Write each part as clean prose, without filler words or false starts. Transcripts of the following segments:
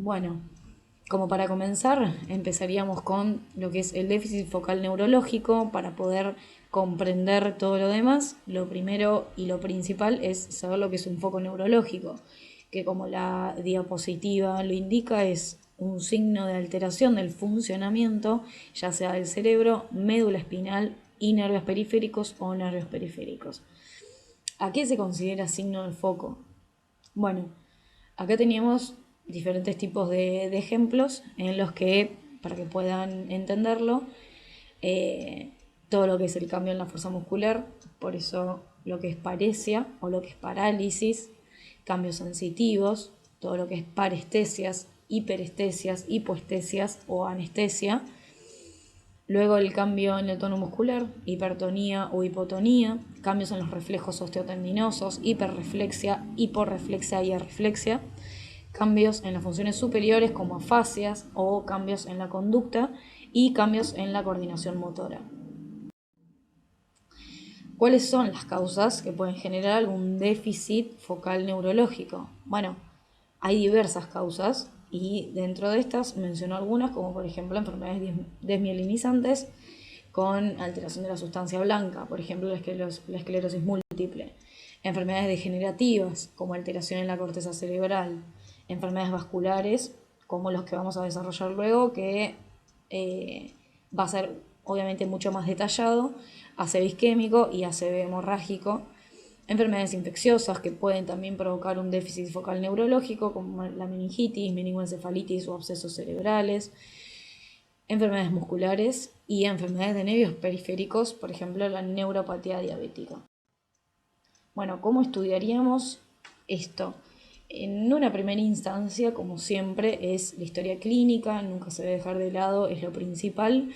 Bueno, como para comenzar, empezaríamos con lo que es el déficit focal neurológico. Para poder comprender todo lo demás, lo primero y lo principal es saber lo que es un foco neurológico, que como la diapositiva lo indica, es un signo de alteración del funcionamiento, ya sea del cerebro, médula espinal y nervios periféricos o nervios periféricos. ¿A qué se considera signo de foco? Bueno, acá teníamos diferentes tipos de ejemplos en los que, para que puedan entenderlo, eh, todo lo que es el cambio en la fuerza muscular, por eso lo que es paresia o lo que es parálisis, cambios sensitivos, todo lo que es parestesias, hiperestesias, hipoestesias o anestesia. Luego el cambio en el tono muscular, hipertonía o hipotonía, cambios en los reflejos osteotendinosos, hiperreflexia, hiporreflexia y arreflexia, cambios en las funciones superiores como afasias o cambios en la conducta y cambios en la coordinación motora. ¿Cuáles son las causas que pueden generar algún déficit focal neurológico? Bueno, hay diversas causas y dentro de estas menciono algunas, como por ejemplo enfermedades desmielinizantes con alteración de la sustancia blanca, por ejemplo la esclerosis múltiple, enfermedades degenerativas como alteración en la corteza cerebral, enfermedades vasculares como los que vamos a desarrollar luego, que va a ser obviamente mucho más detallado, ACV isquémico y ACV hemorrágico, enfermedades infecciosas que pueden también provocar un déficit focal neurológico, como la meningitis, meningoencefalitis o abscesos cerebrales, enfermedades musculares y enfermedades de nervios periféricos, por ejemplo la neuropatía diabética. Bueno, ¿cómo estudiaríamos esto? En una primera instancia, como siempre, es la historia clínica, nunca se debe dejar de lado, es lo principal,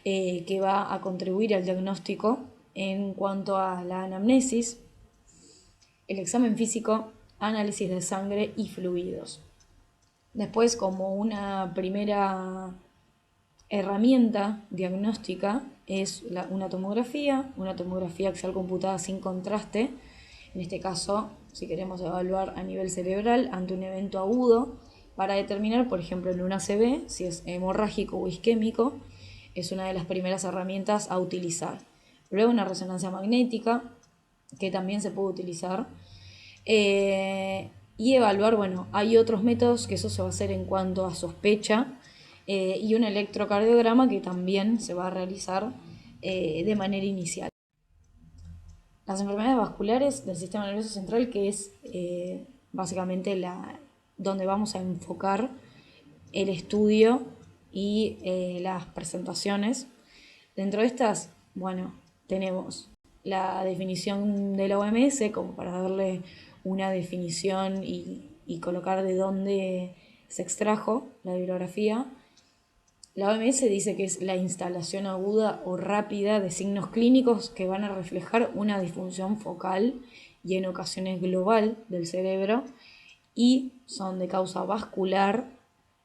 que va a contribuir al diagnóstico en cuanto a la anamnesis, el examen físico, análisis de sangre y fluidos. Después, como una primera herramienta diagnóstica, es una tomografía axial computada sin contraste. En este caso, si queremos evaluar a nivel cerebral ante un evento agudo, para determinar, por ejemplo, en un ACV, si es hemorrágico o isquémico, es una de las primeras herramientas a utilizar. Luego una resonancia magnética, que también se puede utilizar. Y evaluar, bueno, hay otros métodos que eso se va a hacer en cuanto a sospecha, y un electrocardiograma que también se va a realizar de manera inicial. Las enfermedades vasculares del sistema nervioso central, que es básicamente donde vamos a enfocar el estudio y las presentaciones. Dentro de estas, bueno, tenemos la definición de la OMS, como para darle una definición y colocar de dónde se extrajo la bibliografía. La OMS dice que es la instalación aguda o rápida de signos clínicos que van a reflejar una disfunción focal y en ocasiones global del cerebro, y son de causa vascular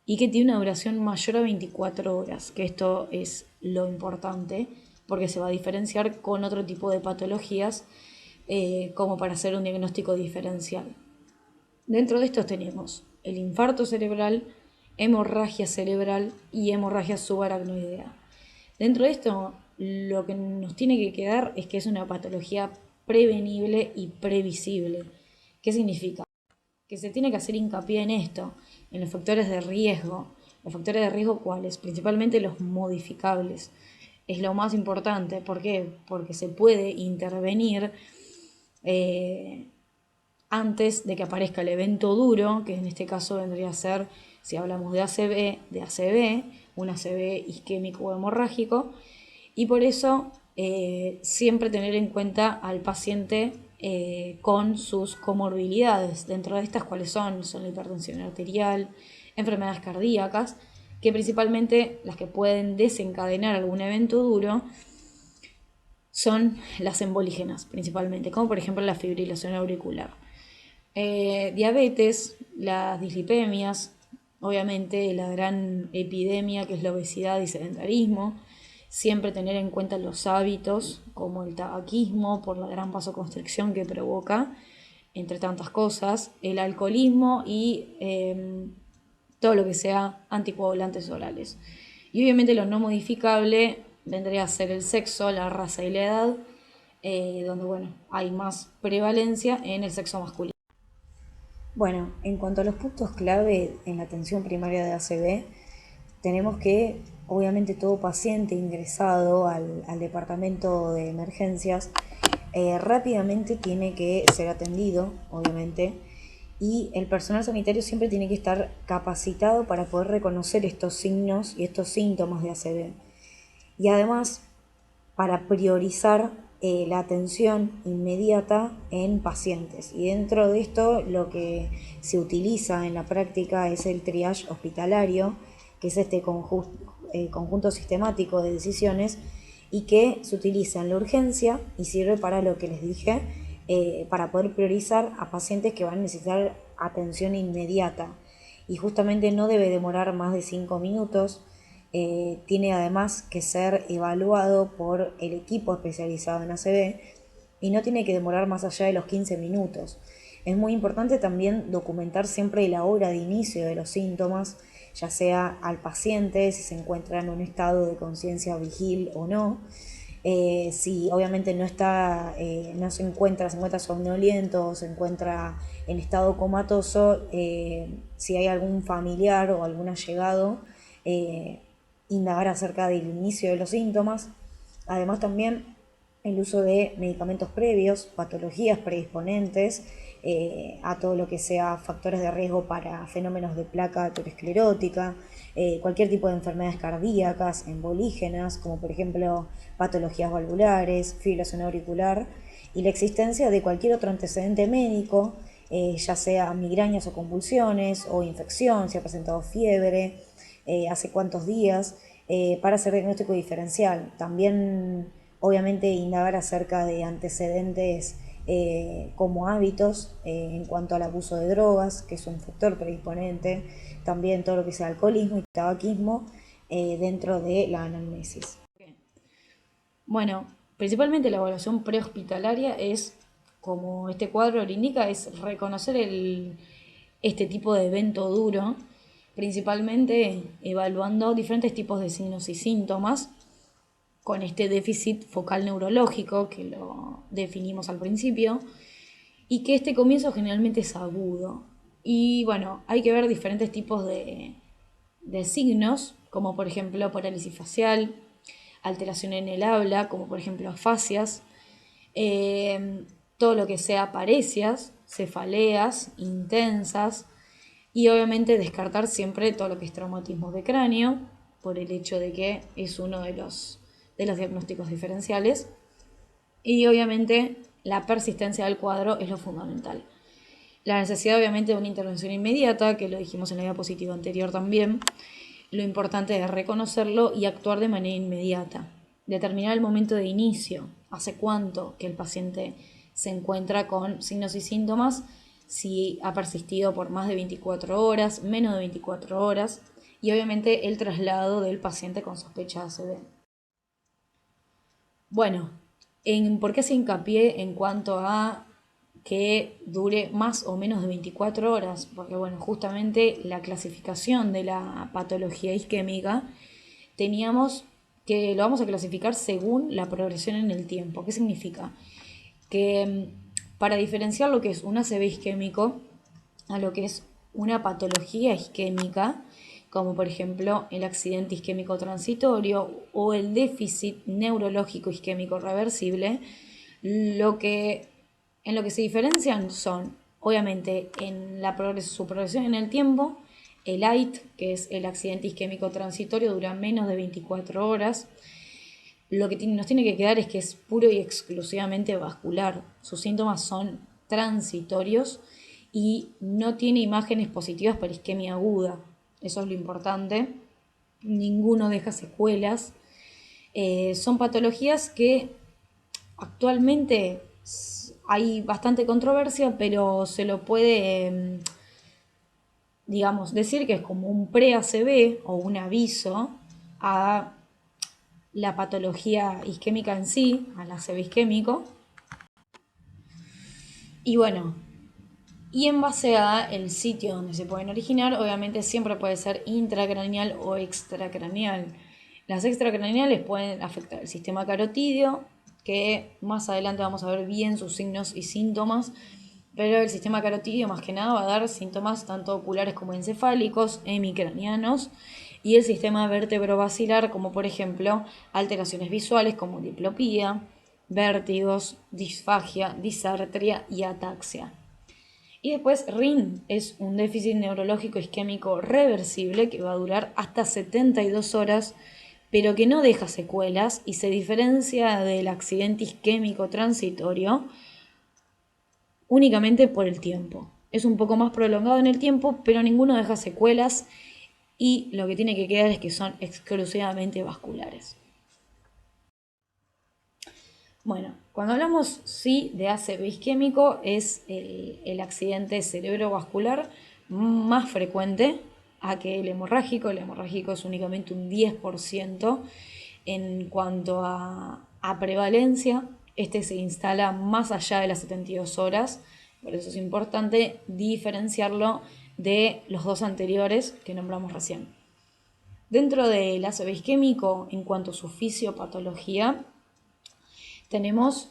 y que tiene una duración mayor a 24 horas, que esto es lo importante porque se va a diferenciar con otro tipo de patologías, como para hacer un diagnóstico diferencial. Dentro de estos tenemos el infarto cerebral, hemorragia cerebral y hemorragia subaracnoidea. Dentro de esto, lo que nos tiene que quedar es que es una patología prevenible y previsible. ¿Qué significa? Que se tiene que hacer hincapié en esto, en los factores de riesgo. ¿Los factores de riesgo cuáles? Principalmente los modificables. Es lo más importante. ¿Por qué? Porque se puede intervenir antes de que aparezca el evento duro, que en este caso vendría a ser, si hablamos de ACV, un ACV isquémico o hemorrágico, y por eso siempre tener en cuenta al paciente con sus comorbilidades. Dentro de estas, ¿cuáles son? Son la hipertensión arterial, enfermedades cardíacas, que principalmente las que pueden desencadenar algún evento duro son las embolígenas, principalmente, como por ejemplo la fibrilación auricular. Diabetes, las dislipemias, obviamente la gran epidemia que es la obesidad y sedentarismo. Siempre tener en cuenta los hábitos, como el tabaquismo, por la gran vasoconstricción que provoca, entre tantas cosas, el alcoholismo y todo lo que sea anticoagulantes orales. Y obviamente lo no modificable vendría a ser el sexo, la raza y la edad, donde bueno, hay más prevalencia en el sexo masculino. Bueno, en cuanto a los puntos clave en la atención primaria de ACV, tenemos que, obviamente, todo paciente ingresado al departamento de emergencias rápidamente tiene que ser atendido, obviamente, y el personal sanitario siempre tiene que estar capacitado para poder reconocer estos signos y estos síntomas de ACV. Y además, para priorizar la atención inmediata en pacientes. Y dentro de esto lo que se utiliza en la práctica es el triage hospitalario, que es este conjunto sistemático de decisiones y que se utiliza en la urgencia y sirve para lo que les dije, para poder priorizar a pacientes que van a necesitar atención inmediata. Y justamente no debe demorar más de 5 minutos. Tiene además que ser evaluado por el equipo especializado en ACV y no tiene que demorar más allá de los 15 minutos. Es muy importante también documentar siempre la hora de inicio de los síntomas, ya sea al paciente, si se encuentra en un estado de conciencia vigil o no. Si obviamente no se encuentra somnoliento o se encuentra en estado comatoso, si hay algún familiar o algún allegado, indagar acerca del inicio de los síntomas. Además también el uso de medicamentos previos, patologías predisponentes a todo lo que sea factores de riesgo para fenómenos de placa aterosclerótica, cualquier tipo de enfermedades cardíacas, embolígenas, como por ejemplo patologías valvulares, fibrilación auricular, y la existencia de cualquier otro antecedente médico, ya sea migrañas o convulsiones o infección, si ha presentado fiebre, hace cuántos días, para hacer diagnóstico diferencial. También, obviamente, indagar acerca de antecedentes como hábitos en cuanto al abuso de drogas, que es un factor predisponente, también todo lo que sea alcoholismo y tabaquismo dentro de la anamnesis. Bueno, principalmente la evaluación prehospitalaria es, como este cuadro lo indica, es reconocer este tipo de evento duro, principalmente evaluando diferentes tipos de signos y síntomas con este déficit focal neurológico que lo definimos al principio y que este comienzo generalmente es agudo. Y bueno, hay que ver diferentes tipos de signos, como por ejemplo parálisis facial, alteración en el habla, como por ejemplo afasias, todo lo que sea paresias, cefaleas intensas, y obviamente descartar siempre todo lo que es traumatismo de cráneo, por el hecho de que es uno de los diagnósticos diferenciales. Y obviamente la persistencia del cuadro es lo fundamental. La necesidad obviamente de una intervención inmediata, que lo dijimos en la diapositiva anterior también. Lo importante es reconocerlo y actuar de manera inmediata. Determinar el momento de inicio, hace cuánto que el paciente se encuentra con signos y síntomas, si ha persistido por más de 24 horas, menos de 24 horas, y obviamente el traslado del paciente con sospecha de ACV. Bueno, ¿por qué se hincapié en cuanto a que dure más o menos de 24 horas? Porque bueno, justamente la clasificación de la patología isquémica teníamos que lo vamos a clasificar según la progresión en el tiempo. ¿Qué significa? Que para diferenciar lo que es un ACV isquémico a lo que es una patología isquémica, como por ejemplo el accidente isquémico transitorio o el déficit neurológico isquémico reversible, en lo que se diferencian son, obviamente, en su progresión en el tiempo. El AIT, que es el accidente isquémico transitorio, dura menos de 24 horas. Lo que nos tiene que quedar es que es puro y exclusivamente vascular. Sus síntomas son transitorios y no tiene imágenes positivas para isquemia aguda. Eso es lo importante. Ninguno deja secuelas. Son patologías que actualmente hay bastante controversia, pero se lo puede, digamos, decir que es como un pre-ACV o un aviso a la patología isquémica en sí, al ACV isquémico. Y bueno, Y en base a el sitio donde se pueden originar, obviamente siempre puede ser intracraneal o extracraneal. Las extracraneales pueden afectar el sistema carotídeo, que más adelante vamos a ver bien sus signos y síntomas, pero el sistema carotídeo más que nada va a dar síntomas tanto oculares como encefálicos, hemicranianos, y el sistema vertebrovascular, como por ejemplo alteraciones visuales como diplopía, vértigos, disfagia, disartria y ataxia. Y después RIN es un déficit neurológico isquémico reversible que va a durar hasta 72 horas, pero que no deja secuelas y se diferencia del accidente isquémico transitorio únicamente por el tiempo. Es un poco más prolongado en el tiempo, pero ninguno deja secuelas y lo que tiene que quedar es que son exclusivamente vasculares. Bueno, cuando hablamos sí de ACV isquémico es el accidente cerebrovascular más frecuente a que el hemorrágico. El hemorrágico es únicamente un 10% en cuanto a prevalencia. Este se instala más allá de las 72 horas, por eso es importante diferenciarlo de los dos anteriores que nombramos recién. Dentro del ACV isquémico, en cuanto a su fisiopatología, tenemos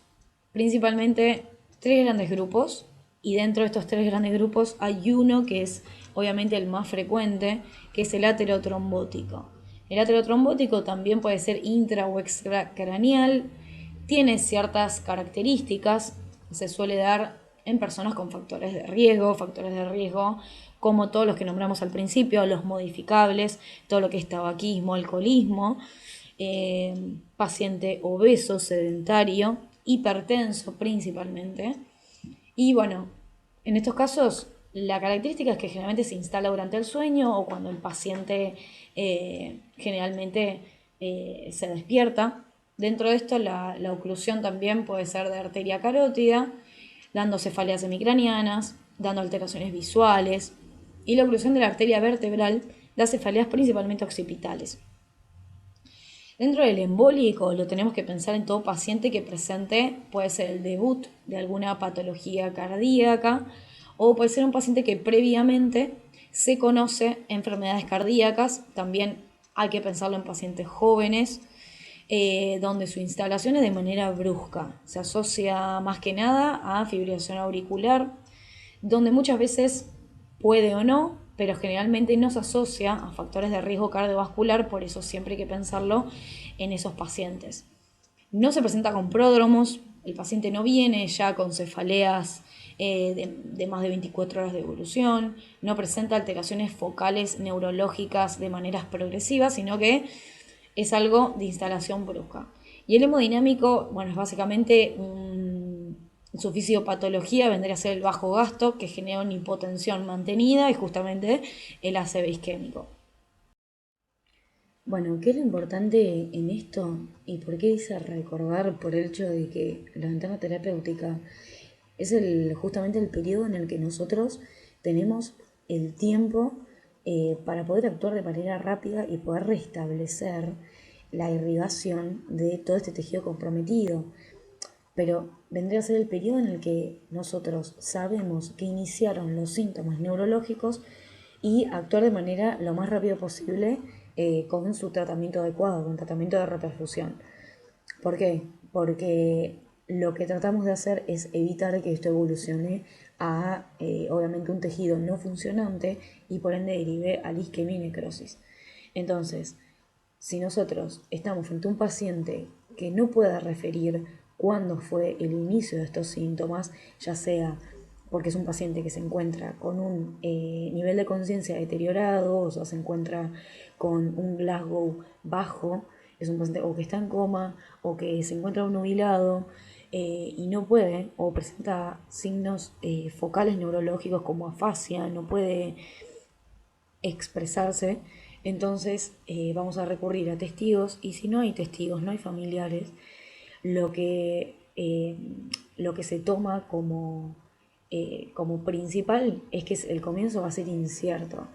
principalmente tres grandes grupos y dentro de estos tres grandes grupos hay uno que es obviamente el más frecuente, que es el aterotrombótico. El aterotrombótico también puede ser intra o extracraneal, tiene ciertas características, se suele dar en personas con factores de riesgo como todos los que nombramos al principio, los modificables, todo lo que es tabaquismo, alcoholismo, paciente obeso, sedentario, hipertenso principalmente. Y bueno, en estos casos la característica es que generalmente se instala durante el sueño o cuando el paciente generalmente se despierta. Dentro de esto la oclusión también puede ser de arteria carótida, dando cefaleas hemicranianas, dando alteraciones visuales, y la oclusión de la arteria vertebral da cefaleas principalmente occipitales. Dentro del embólico lo tenemos que pensar en todo paciente que presente, puede ser el debut de alguna patología cardíaca o puede ser un paciente que previamente se conoce enfermedades cardíacas. También hay que pensarlo en pacientes jóvenes, donde su instalación es de manera brusca. Se asocia más que nada a fibrilación auricular, donde muchas veces puede o no, pero generalmente no se asocia a factores de riesgo cardiovascular, por eso siempre hay que pensarlo en esos pacientes. No se presenta con pródromos, el paciente no viene ya con cefaleas de más de 24 horas de evolución, no presenta alteraciones focales neurológicas de maneras progresivas, sino que es algo de instalación brusca. Y el hemodinámico, bueno, es básicamente su fisiopatología vendría a ser el bajo gasto que genera una hipotensión mantenida y justamente el ACV isquémico. Bueno, ¿qué es lo importante en esto y por qué dice recordar por el hecho de que la ventana terapéutica es justamente el periodo en el que nosotros tenemos el tiempo para poder actuar de manera rápida y poder restablecer la irrigación de todo este tejido comprometido? Pero vendría a ser el periodo en el que nosotros sabemos que iniciaron los síntomas neurológicos y actuar de manera lo más rápido posible con su tratamiento adecuado, con tratamiento de reperfusión. ¿Por qué? Porque lo que tratamos de hacer es evitar que esto evolucione a, obviamente, un tejido no funcionante y por ende derive a la isquemia y necrosis. Entonces, si nosotros estamos frente a un paciente que no pueda referir cuándo fue el inicio de estos síntomas, ya sea porque es un paciente que se encuentra con un nivel de conciencia deteriorado, o sea, se encuentra con un Glasgow bajo, es un paciente o que está en coma o que se encuentra nubilado y no puede, o presenta signos focales neurológicos como afasia, no puede expresarse, entonces vamos a recurrir a testigos y si no hay testigos, no hay familiares, lo que, eh, lo que se toma como principal es que el comienzo va a ser incierto.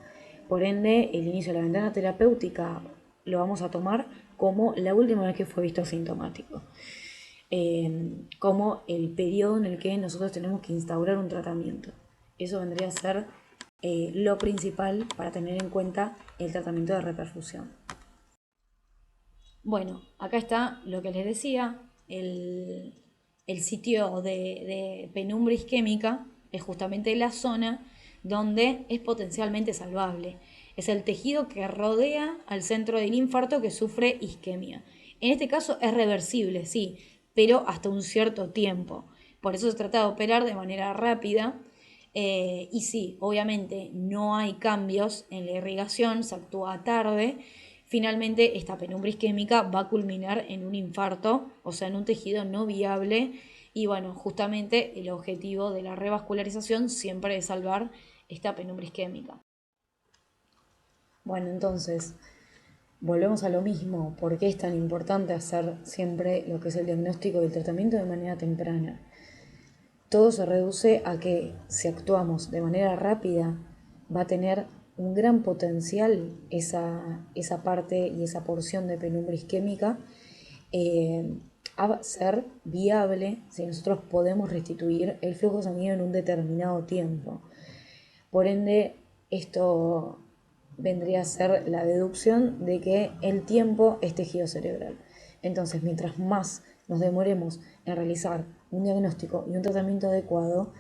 Por ende, el inicio de la ventana terapéutica lo vamos a tomar como la última vez que fue visto sintomático. Como el periodo en el que nosotros tenemos que instaurar un tratamiento. Eso vendría a ser lo principal para tener en cuenta el tratamiento de reperfusión. Bueno, acá está lo que les decía, el sitio de penumbra isquémica es justamente la zona donde es potencialmente salvable. Es el tejido que rodea al centro del infarto que sufre isquemia. En este caso es reversible, sí, pero hasta un cierto tiempo. Por eso se trata de operar de manera rápida. Y sí, obviamente no hay cambios en la irrigación, se actúa tarde. Finalmente, esta penumbra isquémica va a culminar en un infarto, o sea, en un tejido no viable. Y bueno, justamente el objetivo de la revascularización siempre es salvar esta penumbra isquémica. Bueno, entonces, volvemos a lo mismo. ¿Por qué es tan importante hacer siempre lo que es el diagnóstico y el tratamiento de manera temprana? Todo se reduce a que si actuamos de manera rápida, va a tener un gran potencial esa parte y esa porción de penumbra isquémica a ser viable si nosotros podemos restituir el flujo sanguíneo en un determinado tiempo. Por ende, esto vendría a ser la deducción de que el tiempo es tejido cerebral. Entonces, mientras más nos demoremos en realizar un diagnóstico y un tratamiento adecuado,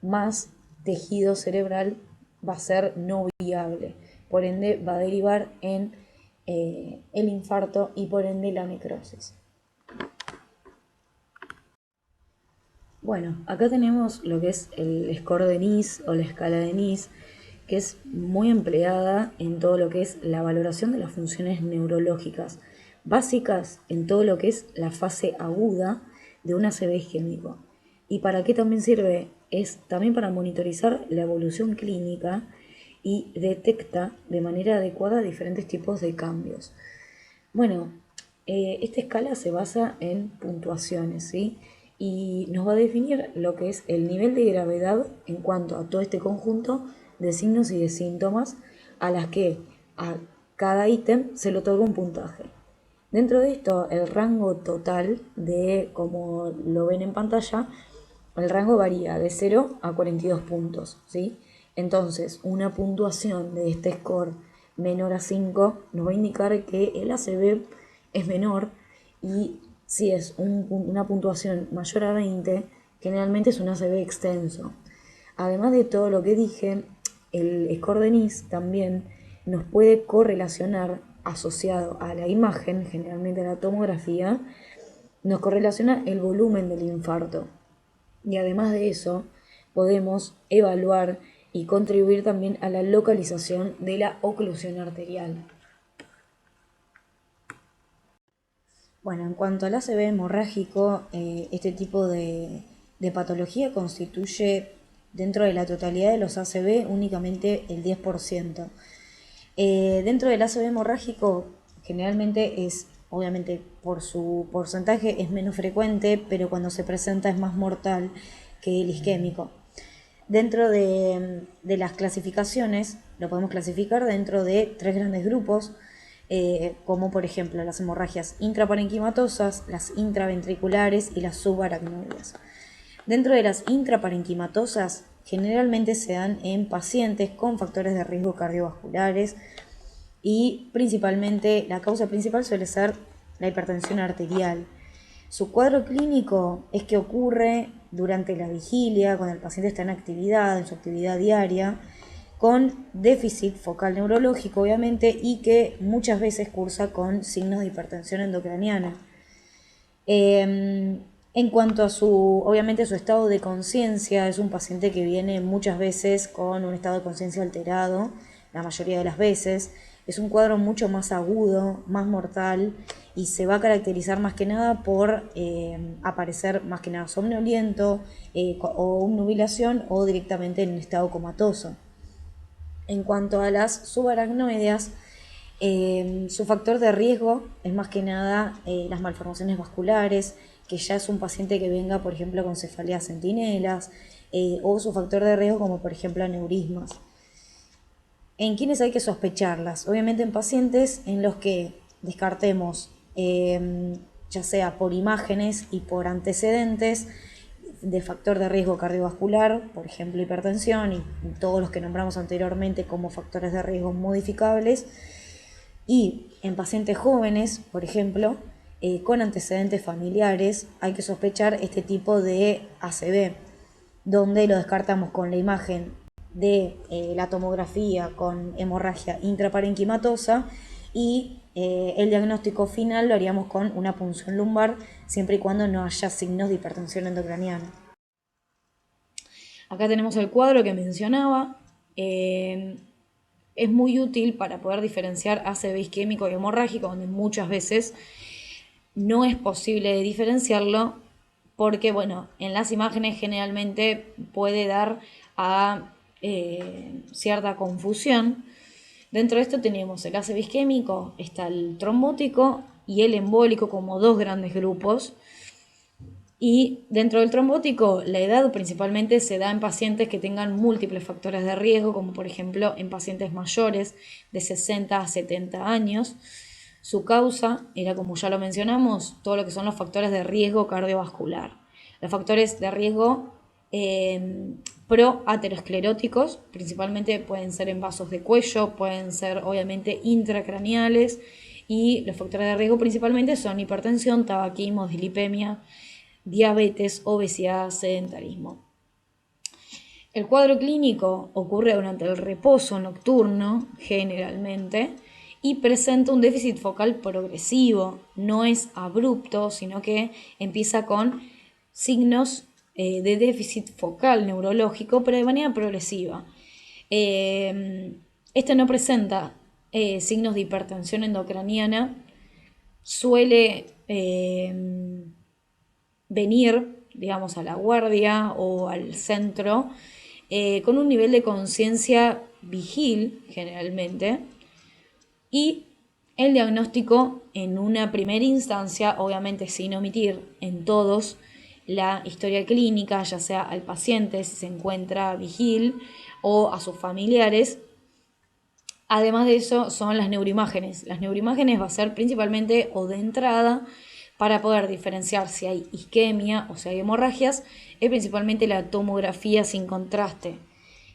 más tejido cerebral va a ser no viable. Por ende, va a derivar en el infarto y por ende la necrosis. Bueno, acá tenemos lo que es el score de Nice o la escala de Nice, que es muy empleada en todo lo que es la valoración de las funciones neurológicas básicas en todo lo que es la fase aguda de un ACV isquémico. ¿Y para qué también sirve? Es también para monitorizar la evolución clínica y detecta de manera adecuada diferentes tipos de cambios. Bueno, esta escala se basa en puntuaciones, ¿sí? Y nos va a definir lo que es el nivel de gravedad en cuanto a todo este conjunto de signos y de síntomas a las que a cada ítem se le otorga un puntaje. Dentro de esto, el rango total de, como lo ven en pantalla, el rango varía de 0 a 42 puntos, ¿sí? Entonces, una puntuación de este score menor a 5 nos va a indicar que el ACV es menor, y si es una puntuación mayor a 20, generalmente es un ACV extenso. Además de todo lo que dije, el score de Nice también nos puede correlacionar asociado a la imagen, generalmente a la tomografía, nos correlaciona el volumen del infarto. Y además de eso, podemos evaluar y contribuir también a la localización de la oclusión arterial. Bueno, en cuanto al ACV hemorrágico, este tipo de patología constituye dentro de la totalidad de los ACV únicamente el 10%. Dentro del ACV hemorrágico, generalmente es, obviamente por su porcentaje, es menos frecuente, pero cuando se presenta es más mortal que el isquémico. Dentro de las clasificaciones, lo podemos clasificar dentro de 3 grandes grupos, como por ejemplo las hemorragias intraparenquimatosas, las intraventriculares y las subaracnoides. Dentro de las intraparenquimatosas, generalmente se dan en pacientes con factores de riesgo cardiovasculares y principalmente la causa principal suele ser la hipertensión arterial. Su cuadro clínico es que ocurre durante la vigilia, cuando el paciente está en actividad, en su actividad diaria, con déficit focal neurológico, obviamente, y que muchas veces cursa con signos de hipertensión endocraniana. En cuanto a obviamente su estado de conciencia, es un paciente que viene muchas veces con un estado de conciencia alterado, la mayoría de las veces. Es un cuadro mucho más agudo, más mortal, y se va a caracterizar más que nada por aparecer más que nada somnoliento o obnubilación o directamente en estado comatoso. En cuanto a las subaracnoideas, su factor de riesgo es más que nada las malformaciones vasculares, que ya es un paciente que venga, por ejemplo, con cefaleas centinelas, o su factor de riesgo como por ejemplo aneurismas. ¿En quiénes hay que sospecharlas? Obviamente en pacientes en los que descartemos, ya sea por imágenes y por antecedentes, de factor de riesgo cardiovascular, por ejemplo hipertensión y todos los que nombramos anteriormente como factores de riesgo modificables. Y en pacientes jóvenes, por ejemplo, con antecedentes familiares, hay que sospechar este tipo de ACV, donde lo descartamos con la imagen de la tomografía con hemorragia intraparenquimatosa y el diagnóstico final lo haríamos con una punción lumbar, siempre y cuando no haya signos de hipertensión endocraniana. Acá tenemos el cuadro que mencionaba. Es muy útil para poder diferenciar ACV isquémico y hemorrágico, donde muchas veces no es posible diferenciarlo porque, bueno, en las imágenes generalmente puede dar a cierta confusión. Dentro de esto tenemos el ACV isquémico, está el trombótico y el embólico como dos grandes grupos. Y dentro del trombótico, la edad principalmente se da en pacientes que tengan múltiples factores de riesgo, como por ejemplo en pacientes mayores de 60 a 70 años. Su causa era, como ya lo mencionamos, todo lo que son los factores de riesgo cardiovascular. Los factores de riesgo proateroscleróticos, principalmente pueden ser en vasos de cuello, pueden ser obviamente intracraneales, y los factores de riesgo principalmente son hipertensión, tabaquismo, dislipemia, diabetes, obesidad, sedentarismo. El cuadro clínico ocurre durante el reposo nocturno, generalmente, y presenta un déficit focal progresivo. No es abrupto, sino que empieza con signos de déficit focal neurológico, pero de manera progresiva. Este no presenta signos de hipertensión endocraniana, suele venir, digamos, a la guardia o al centro con un nivel de conciencia vigil, generalmente, y el diagnóstico en una primera instancia, obviamente sin omitir en todos la historia clínica, ya sea al paciente si se encuentra vigil o a sus familiares. Además de eso son las neuroimágenes. Las neuroimágenes va a ser principalmente o de entrada para poder diferenciar si hay isquemia o si hay hemorragias, es principalmente la tomografía sin contraste,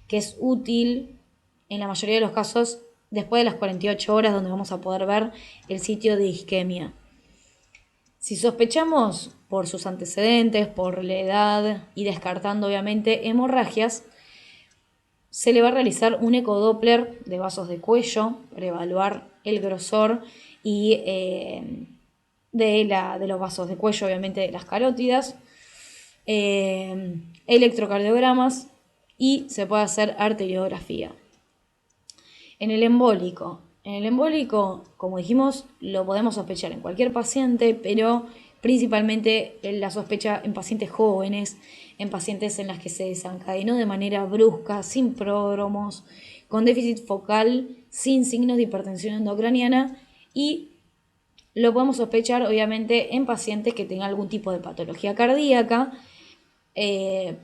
que es útil en la mayoría de los casos después de las 48 horas, donde vamos a poder ver el sitio de isquemia. Si sospechamos por sus antecedentes, por la edad y descartando obviamente hemorragias, se le va a realizar un ecodoppler de vasos de cuello para evaluar el grosor y de los vasos de cuello, obviamente de las carótidas, electrocardiogramas y se puede hacer arteriografía. En el embólico, como dijimos, lo podemos sospechar en cualquier paciente, pero principalmente la sospecha en pacientes jóvenes, en pacientes en las que se desencadenó de manera brusca, sin pródromos, con déficit focal, sin signos de hipertensión endocraniana, y lo podemos sospechar obviamente en pacientes que tengan algún tipo de patología cardíaca,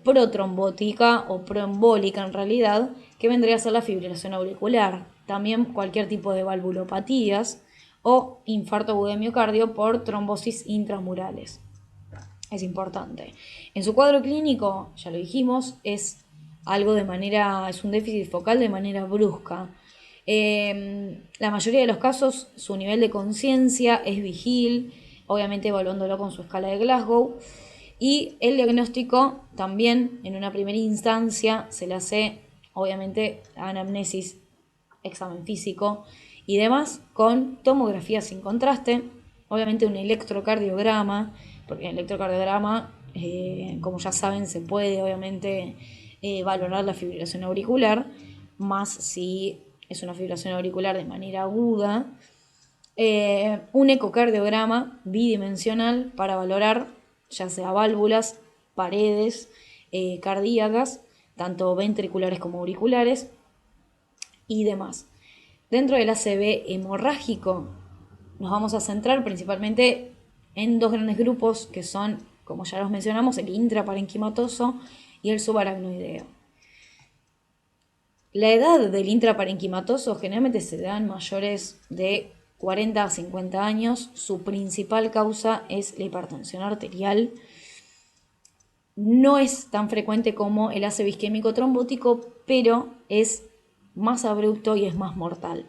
protrombótica o proembólica en realidad, que vendría a ser la fibrilación auricular. También cualquier tipo de valvulopatías o infarto agudo de miocardio por trombosis intramurales. Es importante. En su cuadro clínico, ya lo dijimos, es un déficit focal de manera brusca. La mayoría de los casos su nivel de conciencia es vigil, obviamente evaluándolo con su escala de Glasgow, y el diagnóstico también en una primera instancia se le hace obviamente anamnesis, examen físico y demás con tomografía sin contraste, obviamente un electrocardiograma, porque en el electrocardiograma como ya saben se puede obviamente valorar la fibrilación auricular, más si es una fibrilación auricular de manera aguda, un ecocardiograma bidimensional para valorar ya sea válvulas, paredes cardíacas, tanto ventriculares como auriculares y demás. Dentro del ACV hemorrágico nos vamos a centrar principalmente en dos grandes grupos que son, como ya los mencionamos, el intraparenquimatoso y el subaracnoideo. La edad del intraparenquimatoso generalmente se da en mayores de 40 a 50 años. Su principal causa es la hipertensión arterial. no es tan frecuente como el ACV isquémico trombótico, pero es más abrupto y es más mortal.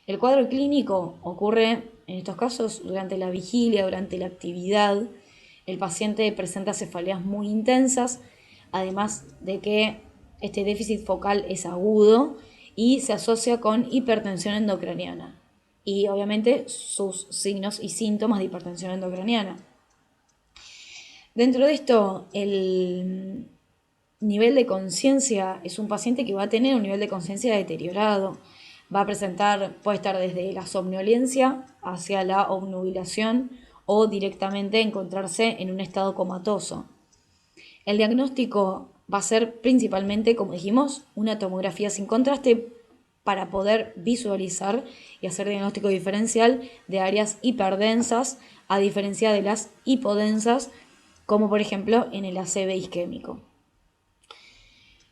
El cuadro clínico ocurre en estos casos durante la vigilia, durante la actividad. El paciente presenta cefaleas muy intensas, además de que este déficit focal es agudo y se asocia con hipertensión endocraniana y obviamente sus signos y síntomas de hipertensión endocraniana. Dentro de esto, el nivel de conciencia es un paciente que va a tener un nivel de conciencia deteriorado. Va a presentar, puede estar desde la somnolencia hacia la obnubilación o directamente encontrarse en un estado comatoso. El diagnóstico va a ser principalmente, como dijimos, una tomografía sin contraste para poder visualizar y hacer diagnóstico diferencial de áreas hiperdensas a diferencia de las hipodensas, como por ejemplo en el ACV isquémico.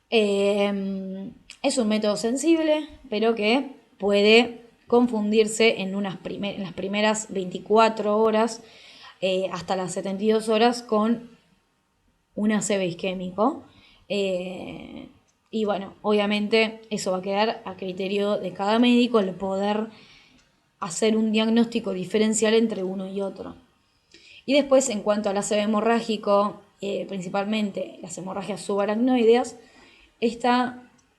Es un método sensible, pero que puede confundirse en las primeras 24 horas hasta las 72 horas con un ACV isquémico. Y bueno, obviamente eso va a quedar a criterio de cada médico el poder hacer un diagnóstico diferencial entre uno y otro. Y después, en cuanto al ACV hemorrágico, principalmente las hemorragias subaracnoideas,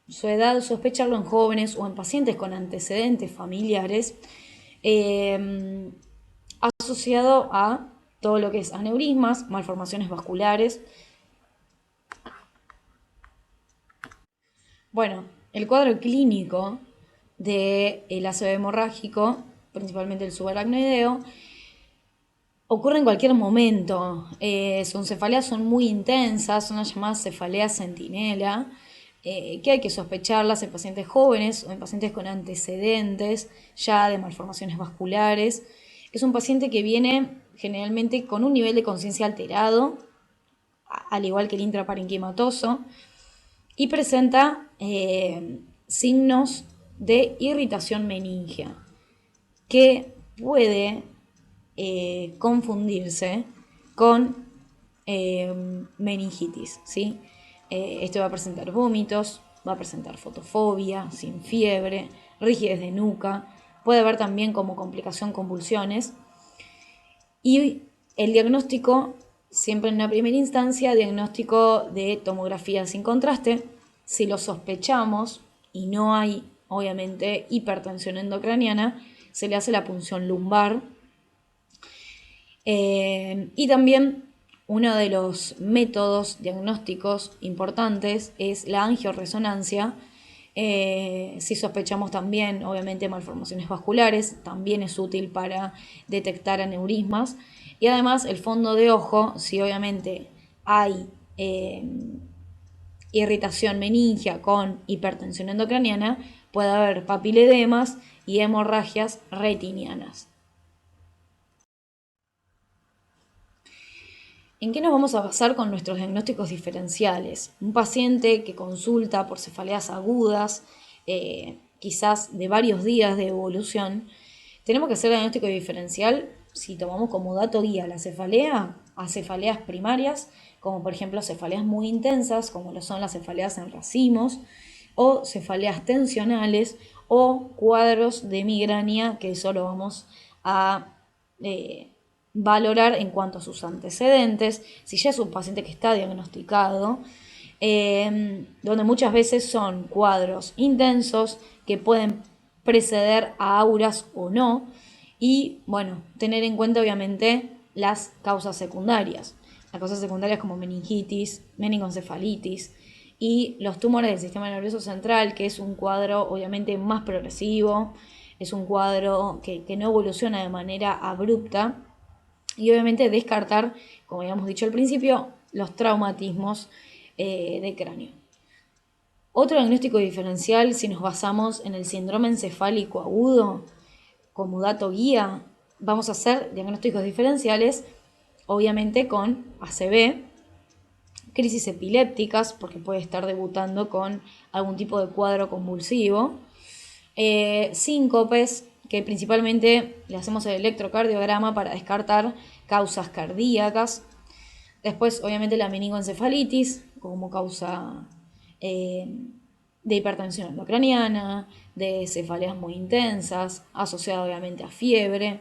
su edad sospecharlo en jóvenes o en pacientes con antecedentes familiares, asociado a todo lo que es aneurismas, malformaciones vasculares. Bueno, el cuadro clínico del ACV hemorrágico, principalmente el subaracnoideo, ocurre en cualquier momento. Sus cefaleas son muy intensas, son las llamadas cefaleas centinela, que hay que sospecharlas en pacientes jóvenes o en pacientes con antecedentes ya de malformaciones vasculares. Es un paciente que viene generalmente con un nivel de conciencia alterado, al igual que el intraparenquimatoso, y presenta signos de irritación meningia, que puede confundirse con meningitis, ¿sí? Esto va a presentar vómitos, va a presentar fotofobia, sin fiebre, rigidez de nuca, puede haber también como complicación convulsiones. Y el diagnóstico, siempre en una primera instancia, diagnóstico de tomografía sin contraste. Si lo sospechamos y no hay, obviamente, hipertensión endocraniana, se le hace la punción lumbar. Y también uno de los métodos diagnósticos importantes es la angioresonancia. Si sospechamos también, obviamente, malformaciones vasculares, también es útil para detectar aneurismas. Y además el fondo de ojo, si obviamente hay irritación meningia con hipertensión endocraniana, puede haber papiledemas y hemorragias retinianas. ¿En qué nos vamos a basar con nuestros diagnósticos diferenciales? Un paciente que consulta por cefaleas agudas, quizás de varios días de evolución, tenemos que hacer el diagnóstico diferencial si tomamos como dato guía la cefalea a cefaleas primarias, como por ejemplo cefaleas muy intensas, como lo son las cefaleas en racimos, o cefaleas tensionales, o cuadros de migraña, que eso lo vamos a valorar en cuanto a sus antecedentes, si ya es un paciente que está diagnosticado, donde muchas veces son cuadros intensos que pueden preceder a auras o no, y bueno, tener en cuenta obviamente las causas secundarias. Las causas secundarias como meningitis, meningoencefalitis y los tumores del sistema nervioso central, que es un cuadro obviamente más progresivo, es un cuadro que no evoluciona de manera abrupta. Y obviamente descartar, como habíamos dicho al principio, los traumatismos de cráneo. Otro diagnóstico diferencial, si nos basamos en el síndrome encefálico agudo, como dato guía, vamos a hacer diagnósticos diferenciales, obviamente con ACV, crisis epilépticas, porque puede estar debutando con algún tipo de cuadro convulsivo, síncopes, que principalmente le hacemos el electrocardiograma para descartar causas cardíacas. Después, obviamente, la meningoencefalitis como causa de hipertensión endocraniana, de cefaleas muy intensas, asociada obviamente a fiebre.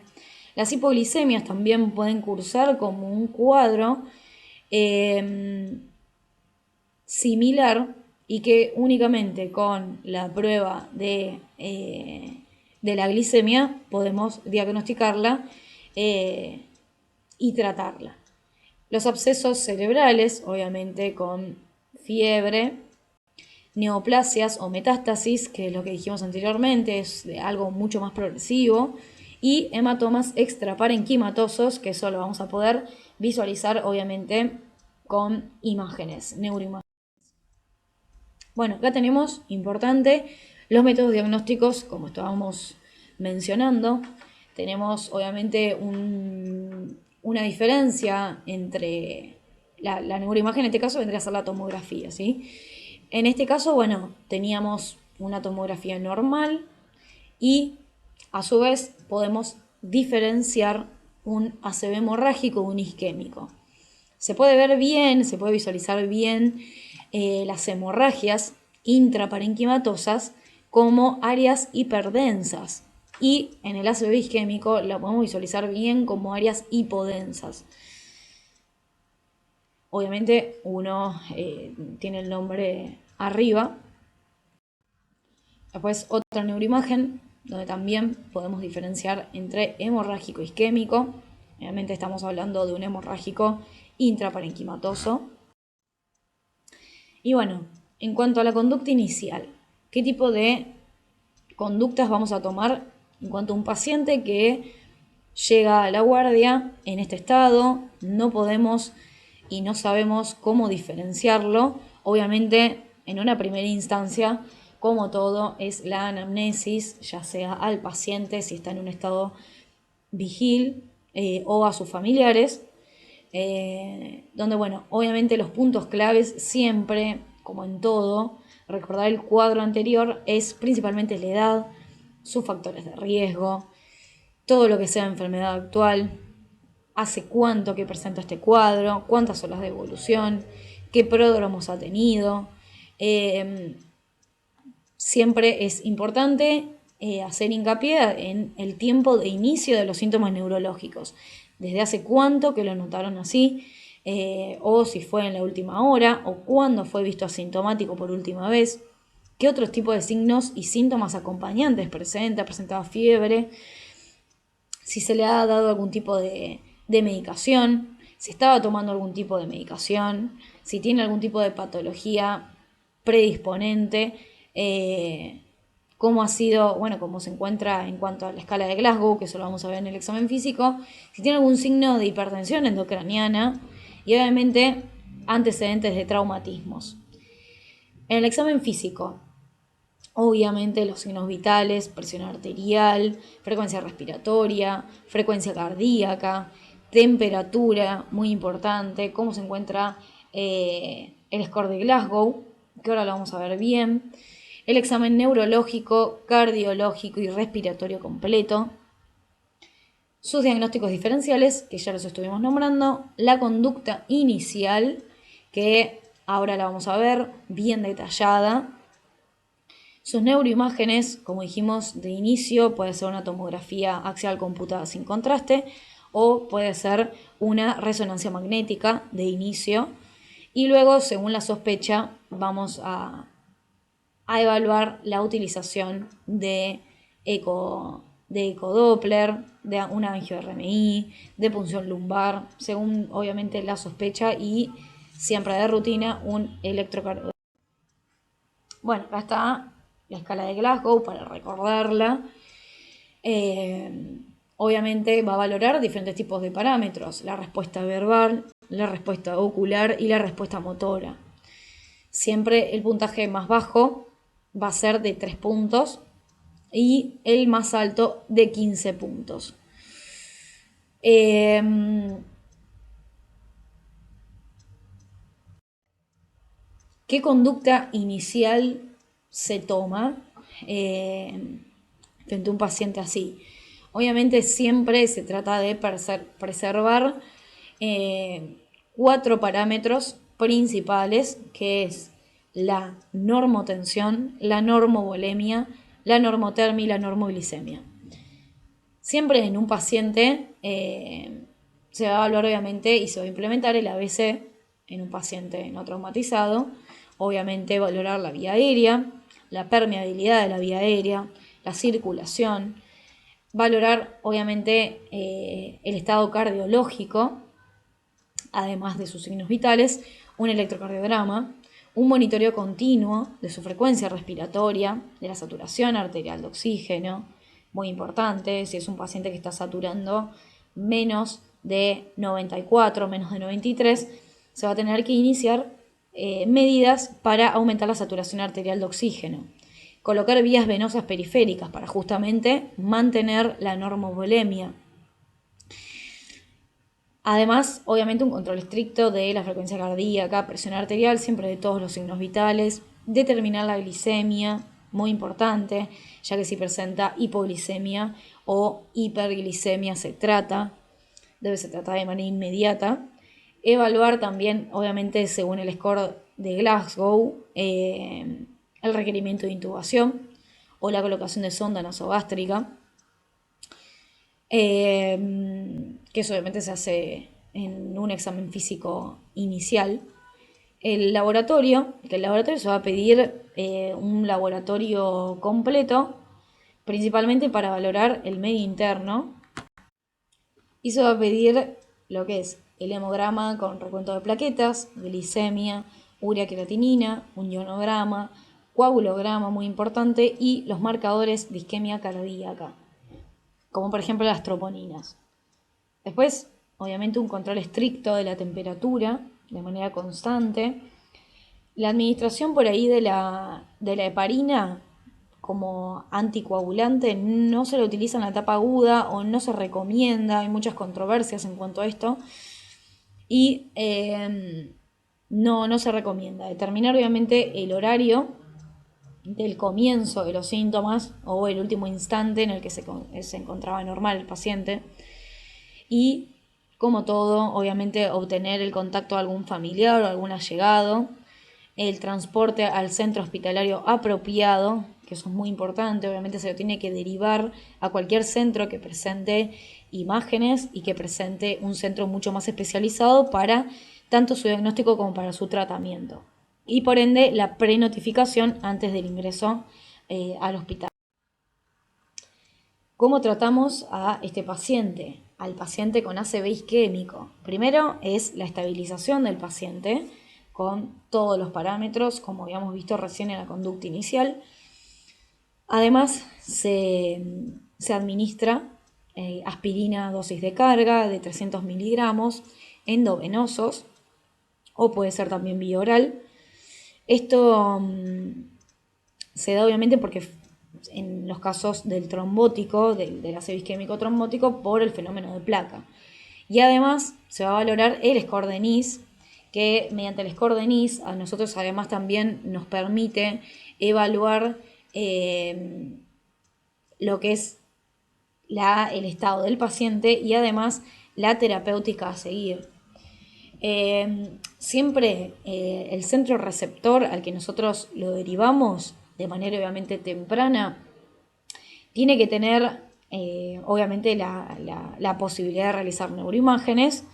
Las hipoglicemias también pueden cursar como un cuadro similar y que únicamente con la prueba de la glicemia podemos diagnosticarla y tratarla. Los abscesos cerebrales, obviamente con fiebre, neoplasias o metástasis, que es lo que dijimos anteriormente, es algo mucho más progresivo, y hematomas extraparenquimatosos, que eso lo vamos a poder visualizar obviamente con imágenes, neuroimágenes. Bueno, acá tenemos, importante, los métodos diagnósticos, como estábamos mencionando. Tenemos obviamente una diferencia entre la neuroimagen, en este caso vendría a ser la tomografía, ¿sí? En este caso, bueno, teníamos una tomografía normal y a su vez podemos diferenciar un ACV hemorrágico de un isquémico. Se puede ver bien, se puede visualizar bien las hemorragias intraparenquimatosas como áreas hiperdensas y en el ACV isquémico la podemos visualizar bien como áreas hipodensas. Obviamente uno tiene el nombre arriba. Después otra neuroimagen donde también podemos diferenciar entre hemorrágico isquémico. Obviamente estamos hablando de un hemorrágico intraparenquimatoso. Y bueno, en cuanto a la conducta inicial, ¿qué tipo de conductas vamos a tomar en cuanto a un paciente que llega a la guardia en este estado? No podemos y no sabemos cómo diferenciarlo. Obviamente, en una primera instancia, como todo, es la anamnesis, ya sea al paciente si está en un estado vigil o a sus familiares. Donde, bueno, obviamente los puntos claves siempre, como en todo, recordar el cuadro anterior es principalmente la edad, sus factores de riesgo, todo lo que sea enfermedad actual, hace cuánto que presenta este cuadro, cuántas horas de evolución, qué pródromos ha tenido. Siempre es importante hacer hincapié en el tiempo de inicio de los síntomas neurológicos. Desde hace cuánto que lo notaron así, o si fue en la última hora, o cuándo fue visto asintomático por última vez, qué otros tipos de signos y síntomas acompañantes presenta, presentaba fiebre, si se le ha dado algún tipo de medicación, si estaba tomando algún tipo de medicación, si tiene algún tipo de patología predisponente, cómo ha sido, bueno, cómo se encuentra en cuanto a la escala de Glasgow, que eso lo vamos a ver en el examen físico, si tiene algún signo de hipertensión endocraniana y obviamente antecedentes de traumatismos. En el examen físico, obviamente los signos vitales, presión arterial, frecuencia respiratoria, frecuencia cardíaca, temperatura, muy importante, cómo se encuentra el score de Glasgow, que ahora lo vamos a ver bien, el examen neurológico, cardiológico y respiratorio completo, sus diagnósticos diferenciales, que ya los estuvimos nombrando, la conducta inicial, que ahora la vamos a ver bien detallada, sus neuroimágenes, como dijimos de inicio, puede ser una tomografía axial computada sin contraste o puede ser una resonancia magnética de inicio. Y luego, según la sospecha, vamos a evaluar la utilización de ecodoppler, de una angio-RMI, de punción lumbar, según obviamente la sospecha y siempre de rutina un electrocardiograma. Bueno, acá está la escala de Glasgow para recordarla. Obviamente va a valorar diferentes tipos de parámetros, la respuesta verbal, la respuesta ocular y la respuesta motora. Siempre el puntaje más bajo va a ser de 3 puntos y el más alto de 15 puntos. ¿Qué conducta inicial se toma frente a un paciente así? Obviamente siempre se trata de preservar 4 parámetros principales, que es la normotensión, la normovolemia, la normotermia y la normoglicemia. Siempre en un paciente se va a evaluar obviamente y se va a implementar el ABC en un paciente no traumatizado, obviamente valorar la vía aérea, la permeabilidad de la vía aérea, la circulación, valorar obviamente el estado cardiológico, además de sus signos vitales, un electrocardiograma, un monitoreo continuo de su frecuencia respiratoria, de la saturación arterial de oxígeno, muy importante, si es un paciente que está saturando menos de 94, menos de 93, se va a tener que iniciar medidas para aumentar la saturación arterial de oxígeno. Colocar vías venosas periféricas para justamente mantener la normovolemia. Además, obviamente un control estricto de la frecuencia cardíaca, presión arterial, siempre de todos los signos vitales, determinar la glicemia, muy importante, ya que si presenta hipoglicemia o hiperglicemia debe ser tratada de manera inmediata. Evaluar también, obviamente, según el score de Glasgow, el requerimiento de intubación o la colocación de sonda nasogástrica. Que eso obviamente se hace en un examen físico inicial. El laboratorio se va a pedir un laboratorio completo, principalmente para valorar el medio interno, y se va a pedir lo que es el hemograma con recuento de plaquetas, glicemia, urea creatinina, un ionograma, coagulograma muy importante y los marcadores de isquemia cardíaca, como por ejemplo las troponinas. Después, obviamente, un control estricto de la temperatura de manera constante. La administración por ahí de la heparina como anticoagulante no se lo utiliza en la etapa aguda o no se recomienda, hay muchas controversias en cuanto a esto. Y no se recomienda. Determinar obviamente el horario del comienzo de los síntomas o el último instante en el que se encontraba normal el paciente. Y, como todo, obviamente obtener el contacto de algún familiar o algún allegado, el transporte al centro hospitalario apropiado, que eso es muy importante, obviamente se lo tiene que derivar a cualquier centro que presente imágenes y que presente un centro mucho más especializado para tanto su diagnóstico como para su tratamiento. Y por ende la prenotificación antes del ingreso al hospital. ¿Cómo tratamos a este paciente? Al paciente con ACV isquémico. Primero es la estabilización del paciente con todos los parámetros, como habíamos visto recién en la conducta inicial. Además, se administra aspirina dosis de carga de 300 miligramos endovenosos, o puede ser también vía oral. Esto se da obviamente porque en los casos del trombótico, del ACV isquémico trombótico, por el fenómeno de placa. Y además se va a valorar el score de NIS, que mediante el score de NIS a nosotros además también nos permite evaluar lo que es el estado del paciente y además la terapéutica a seguir. Siempre el centro receptor al que nosotros lo derivamos de manera obviamente temprana tiene que tener obviamente la posibilidad de realizar neuroimágenes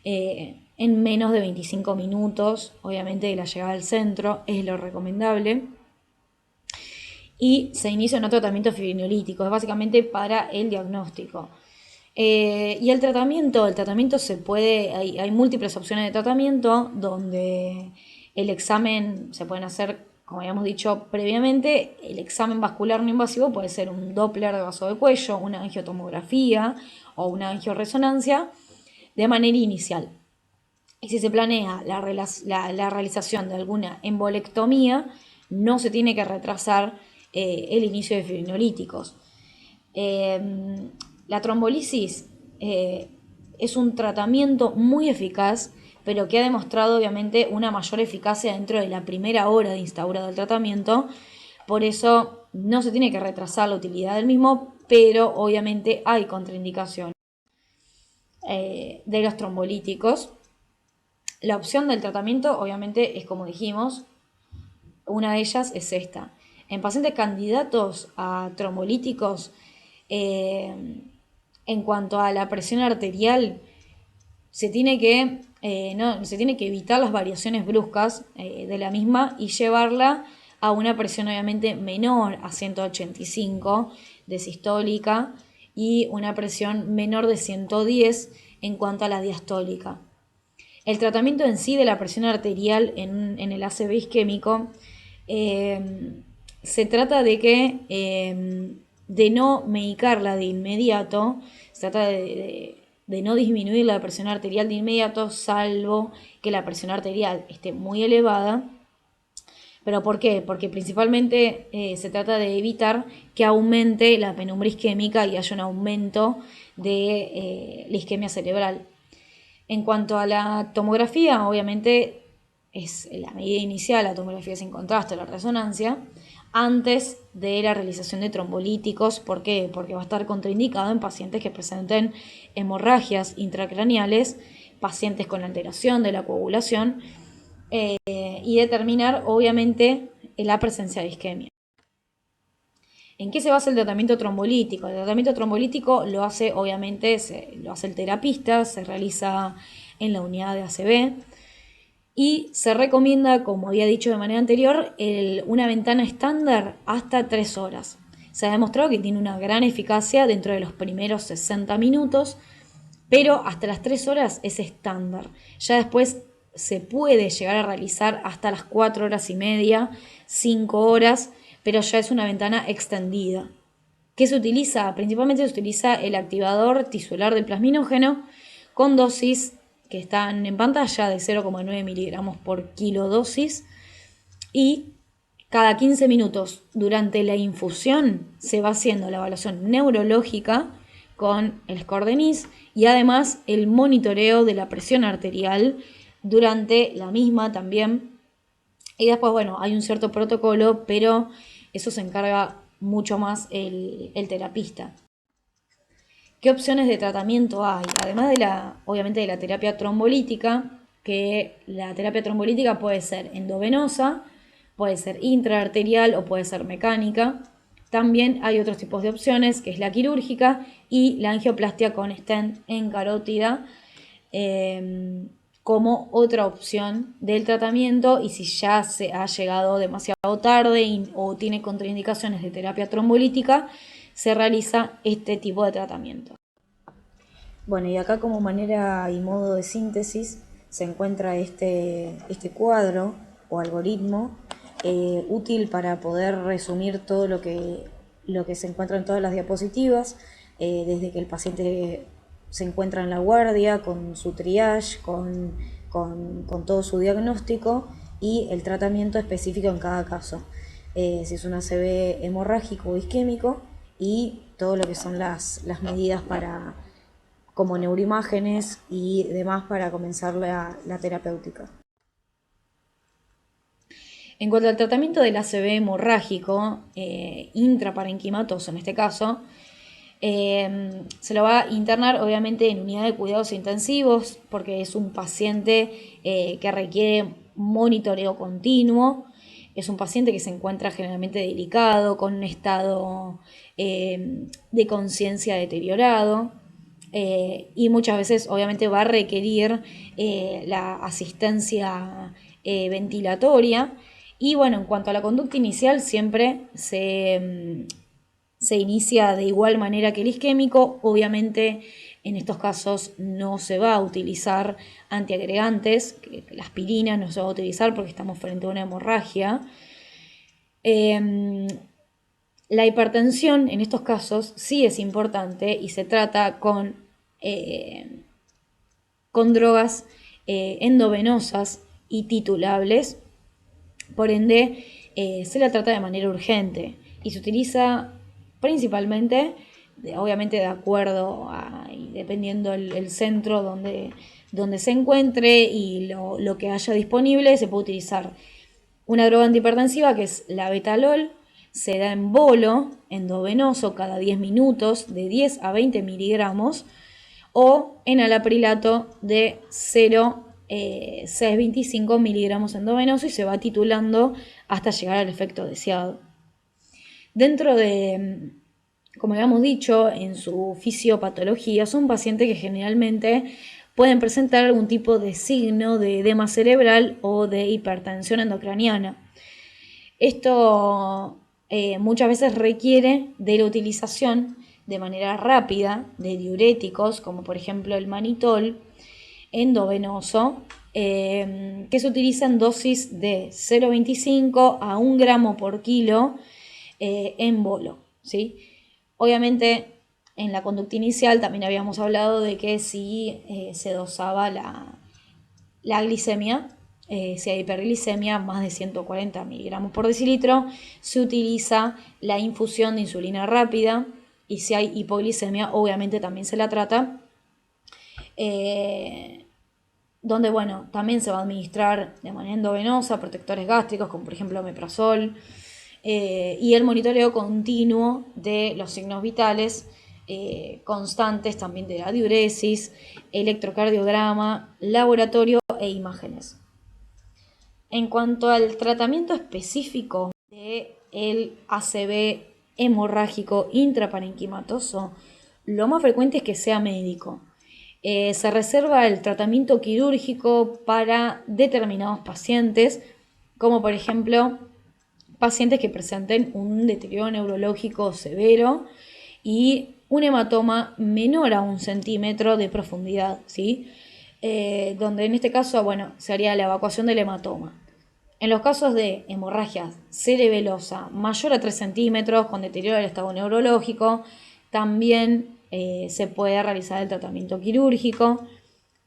en menos de 25 minutos, obviamente de la llegada al centro, es lo recomendable. Y se inicia un tratamiento fibrinolítico, es básicamente para el diagnóstico. Y el tratamiento se puede, hay múltiples opciones de tratamiento donde el examen se pueden hacer, como habíamos dicho previamente, el examen vascular no invasivo puede ser un Doppler de vaso de cuello, una angiotomografía o una angioresonancia de manera inicial. Y si se planea la realización de alguna embolectomía, no se tiene que retrasar el inicio de fibrinolíticos. La trombolisis es un tratamiento muy eficaz, pero que ha demostrado obviamente una mayor eficacia dentro de la primera hora de instaurado el tratamiento. Por eso no se tiene que retrasar la utilidad del mismo, pero obviamente hay contraindicaciones de los trombolíticos. la opción del tratamiento, obviamente, es como dijimos, una de ellas es esta. En pacientes candidatos a trombolíticos, en cuanto a la presión arterial, se tiene que, se tiene que evitar las variaciones bruscas de la misma y llevarla a una presión obviamente menor a 185 de sistólica y una presión menor de 110 en cuanto a la diastólica. El tratamiento en sí de la presión arterial en el ACV isquémico se trata de que de no medicarla de inmediato, se trata de no disminuir la presión arterial de inmediato, salvo que la presión arterial esté muy elevada. ¿Pero por qué? Porque principalmente se trata de evitar que aumente la penumbra isquémica y haya un aumento de la isquemia cerebral. En cuanto a la tomografía, obviamente es la medida inicial, la tomografía sin contraste, la resonancia, antes de la realización de trombolíticos. ¿Por qué? Porque va a estar contraindicado en pacientes que presenten hemorragias intracraneales, pacientes con alteración de la coagulación y determinar, obviamente, la presencia de isquemia. ¿En qué se basa el tratamiento trombolítico? El tratamiento trombolítico lo hace, obviamente, lo hace el terapista, se realiza en la unidad de ACV y se recomienda, como había dicho de manera anterior, una ventana estándar hasta 3 horas. Se ha demostrado que tiene una gran eficacia dentro de los primeros 60 minutos, pero hasta las 3 horas es estándar. Ya después se puede llegar a realizar hasta las 4 horas y media, 5 horas, pero ya es una ventana extendida. ¿Qué se utiliza? Principalmente se utiliza el activador tisular del plasminógeno con dosis que están en pantalla de 0,9 miligramos por kilo dosis y cada 15 minutos durante la infusión se va haciendo la evaluación neurológica con el score de NIS y además el monitoreo de la presión arterial durante la misma también. Y después, bueno, hay un cierto protocolo, pero eso se encarga mucho más el terapista. ¿Qué opciones de tratamiento hay? Además de obviamente de la terapia trombolítica, que la terapia trombolítica puede ser endovenosa, puede ser intraarterial o puede ser mecánica. También hay otros tipos de opciones, que es la quirúrgica y la angioplastia con stent en carótida, como otra opción del tratamiento. Y si ya se ha llegado demasiado tarde o tiene contraindicaciones de terapia trombolítica, se realiza este tipo de tratamiento. Bueno, y acá como manera y modo de síntesis se encuentra este cuadro o algoritmo útil para poder resumir todo lo que se encuentra en todas las diapositivas, desde que el paciente se encuentra en la guardia, con su triage, con todo su diagnóstico y el tratamiento específico en cada caso. Si es un ACV hemorrágico o isquémico y todo lo que son las medidas como neuroimágenes y demás para comenzar la terapéutica. En cuanto al tratamiento del ACV hemorrágico, intraparenquimatoso en este caso, se lo va a internar obviamente en unidad de cuidados intensivos porque es un paciente que requiere monitoreo continuo, es un paciente que se encuentra generalmente delicado, con un estado de conciencia deteriorado y muchas veces obviamente va a requerir la asistencia ventilatoria. Y bueno, en cuanto a la conducta inicial, siempre se inicia de igual manera que el isquémico. Obviamente en estos casos no se va a utilizar antiagregantes, la aspirina no se va a utilizar porque estamos frente a una hemorragia. La hipertensión en estos casos sí es importante y se trata con drogas endovenosas y titulables. Por ende, se la trata de manera urgente y se utiliza principalmente, obviamente de acuerdo y dependiendo el centro donde se encuentre y lo que haya disponible, se puede utilizar una droga antihipertensiva que es la betalol. Se da en bolo endovenoso cada 10 minutos de 10 a 20 miligramos o en alaprilato de 0 6,25 miligramos endovenoso y se va titulando hasta llegar al efecto deseado. Dentro de, como habíamos dicho, en su fisiopatología, son pacientes que generalmente pueden presentar algún tipo de signo de edema cerebral o de hipertensión endocraniana. Esto muchas veces requiere de la utilización de manera rápida de diuréticos, como por ejemplo el manitol endovenoso, que se utiliza en dosis de 0,25 a 1 gramo por kilo en bolo, ¿sí? Obviamente en la conducta inicial también habíamos hablado de que si se dosaba la glicemia, si hay hiperglicemia, más de 140 miligramos por decilitro, se utiliza la infusión de insulina rápida, y si hay hipoglicemia, obviamente también se la trata, donde, bueno, también se va a administrar de manera endovenosa protectores gástricos, como por ejemplo omeprazol, y el monitoreo continuo de los signos vitales constantes, también de la diuresis, electrocardiograma, laboratorio e imágenes. En cuanto al tratamiento específico del ACV hemorrágico intraparenquimatoso, lo más frecuente es que sea médico. Se reserva el tratamiento quirúrgico para determinados pacientes, como por ejemplo pacientes que presenten un deterioro neurológico severo y un hematoma menor a 1 centímetro de profundidad, ¿sí? Donde en este caso, bueno, se haría la evacuación del hematoma. En los casos de hemorragia cerebelosa mayor a 3 centímetros con deterioro del estado neurológico, también se puede realizar el tratamiento quirúrgico.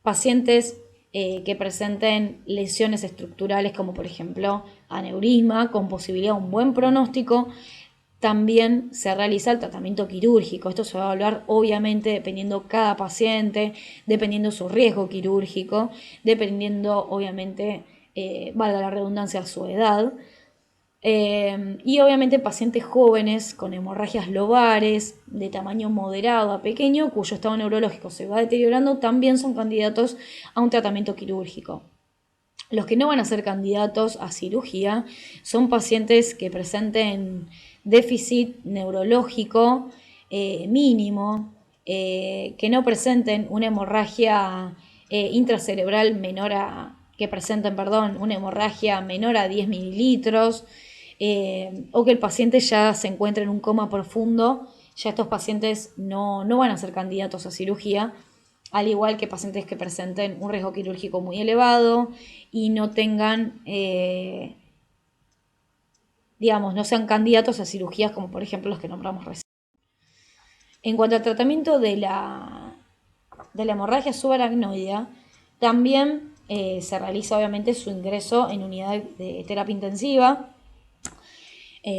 Pacientes que presenten lesiones estructurales como por ejemplo aneurisma con posibilidad de un buen pronóstico, también se realiza el tratamiento quirúrgico. Esto se va a evaluar obviamente dependiendo cada paciente, dependiendo su riesgo quirúrgico, dependiendo obviamente, valga la redundancia, su edad. Y obviamente pacientes jóvenes con hemorragias lobares de tamaño moderado a pequeño, cuyo estado neurológico se va deteriorando, también son candidatos a un tratamiento quirúrgico. Los que no van a ser candidatos a cirugía son pacientes que presenten déficit neurológico mínimo, que no presenten una hemorragia intracerebral menor a, que presenten, perdón, una hemorragia menor a 10 mililitros, o que el paciente ya se encuentre en un coma profundo. Ya estos pacientes no van a ser candidatos a cirugía, al igual que pacientes que presenten un riesgo quirúrgico muy elevado y no tengan, digamos, no sean candidatos a cirugías como por ejemplo los que nombramos recién. En cuanto al tratamiento de la hemorragia subaracnoidea, también se realiza obviamente su ingreso en unidad de terapia intensiva,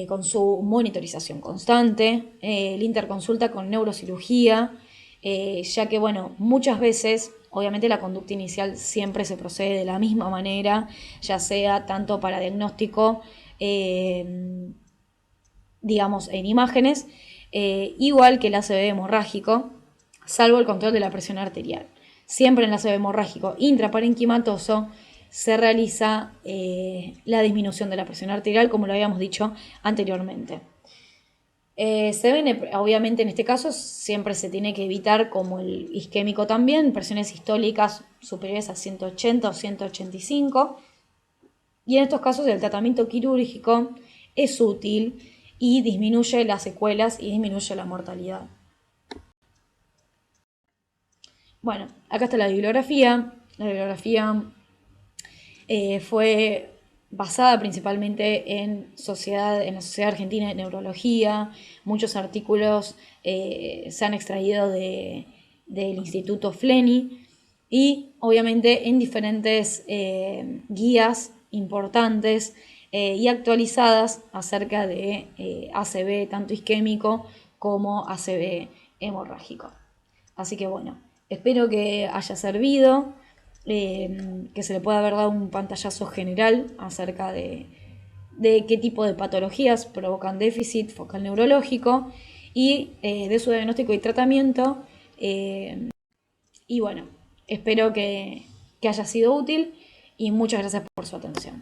con su monitorización constante, la interconsulta con neurocirugía, ya que, bueno, muchas veces, obviamente la conducta inicial siempre se procede de la misma manera, ya sea tanto para diagnóstico, digamos, en imágenes, igual que el ACV hemorrágico, salvo el control de la presión arterial. Siempre en el ACV hemorrágico intraparenquimatoso se realiza la disminución de la presión arterial, como lo habíamos dicho anteriormente. Obviamente en este caso siempre se tiene que evitar, como el isquémico también, presiones sistólicas superiores a 180 o 185. Y en estos casos el tratamiento quirúrgico es útil y disminuye las secuelas y disminuye la mortalidad. Bueno, acá está la bibliografía. La bibliografía fue basada principalmente en la Sociedad Argentina de Neurología. Muchos artículos se han extraído del Instituto Fleni y obviamente en diferentes guías importantes y actualizadas acerca de ACV tanto isquémico como ACV hemorrágico. Así que bueno, espero que haya servido, que se le pueda haber dado un pantallazo general acerca de qué tipo de patologías provocan déficit focal neurológico y de su diagnóstico y tratamiento. Y bueno, espero que que haya sido útil y muchas gracias por su atención.